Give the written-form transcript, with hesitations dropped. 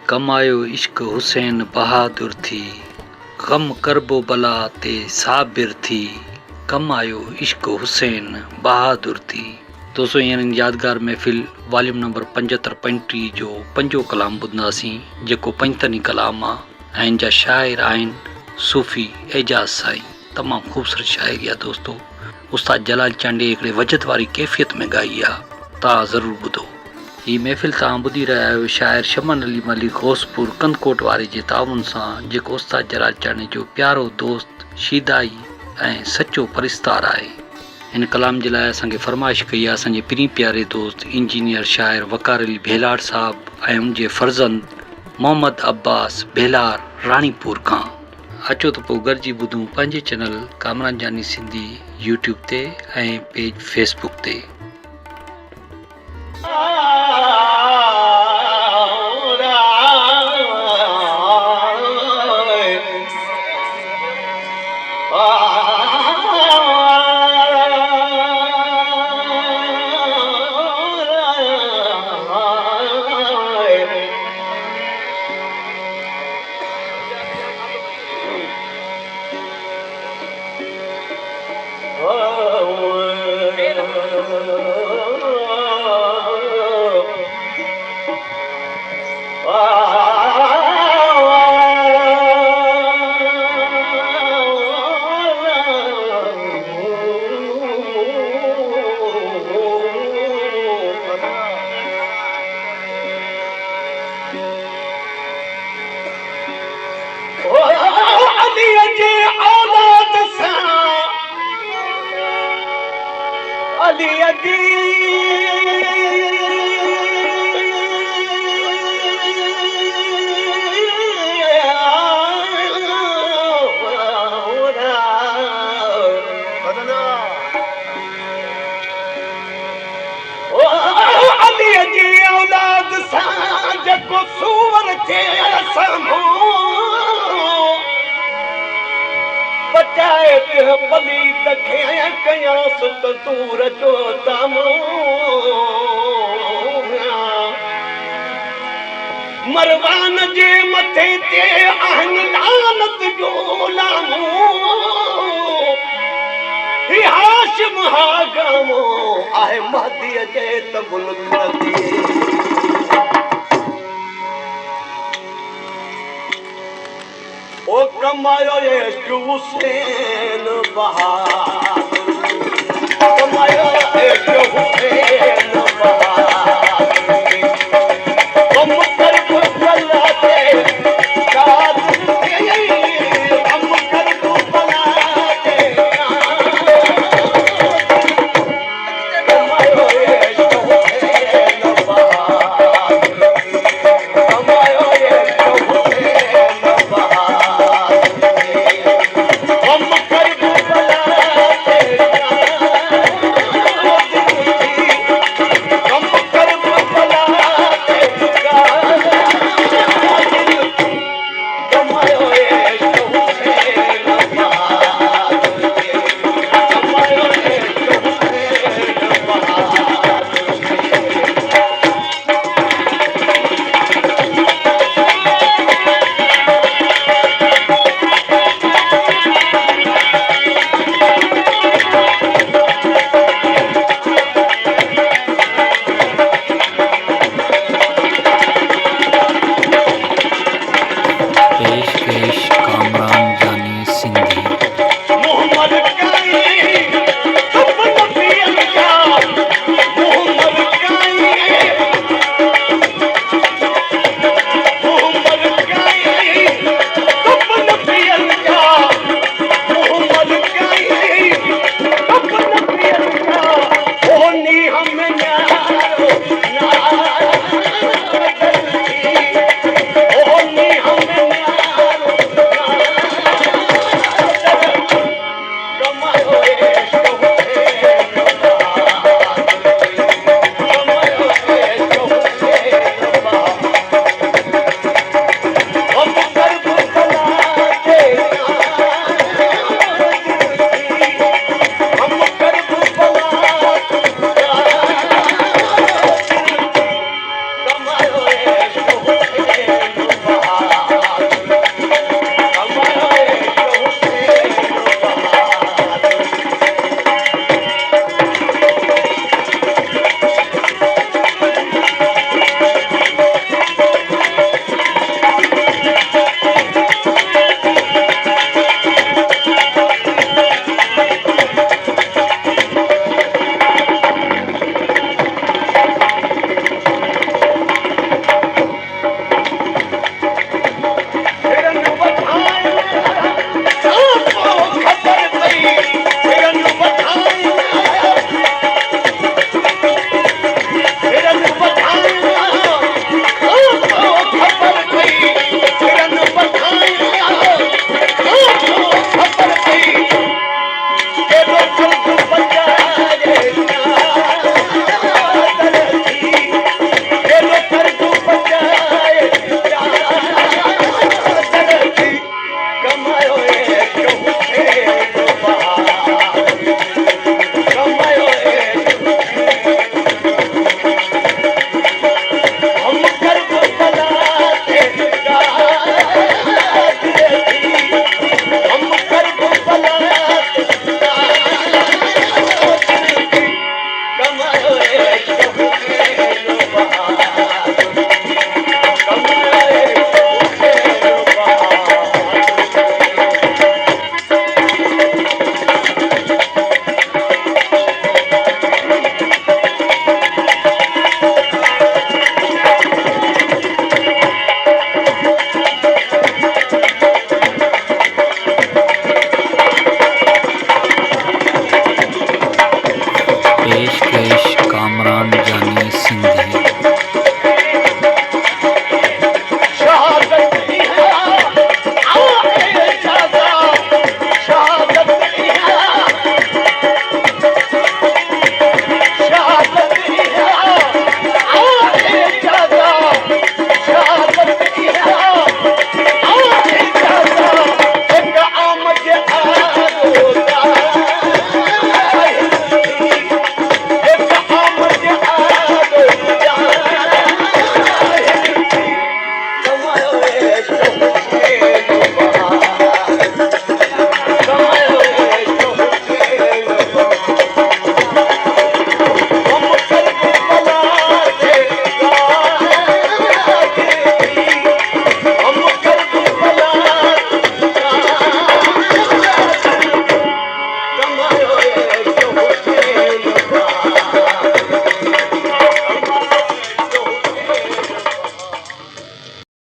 कमायो इश्क हुसैन बहादुर थी, गम करबो बला ते साबिर थी, कमायो इश्क हुसैन बहादुर थी। दोस्तों यानी यादगार महफ़िल वॉल्यूम नंबर 75 जो पंजो कलाम ॿुधंदासीं, जेको पंजतनी कलाम आहे ऐं जा शाइर आहिनि सूफ़ी एजाज़ साईं। तमामु ख़ूबसूरत शाइरी आहे दोस्तों। उस्ताद जलाल चांडे हिकिड़े वजद वारी कैफ़ियत में ॻाई आहे, तव्हां ज़रूरु ॿुधो। हीअ महफ़िल तव्हां ॿुधी रहिया आहियो शाइर शमन अली मलिक घोसपुर कंदकोट वारे जे ताउन सां, जेको उस्ताद जलाल चांडे जो प्यारो दोस्त शीदाई ऐं सचो परिस्तार आहे। हिन कलाम जे लाइ असांखे फरमाइश कई आहे असांजे प्री प्यारे दोस्त इंजीनियर शाइर वकार अली भेलार साहब ऐं उनजे फर्ज़ंद मोहम्मद अब्बास भेलार राणीपुर खां। अचो त पोइ गॾिजी ॿुधूं पंहिंजे चैनल कामरान जानी सिंधी यूट्यूब ते ऐं पेज फेसबुक ते। मरवान जे मथे ते आहिनि लानत जो लामो, ही हाशिम हागमो आहे महदीअ जे त मुल्क ओ कमायो इश्क हुसैन बहादुर, कमायो इश्क हुसैन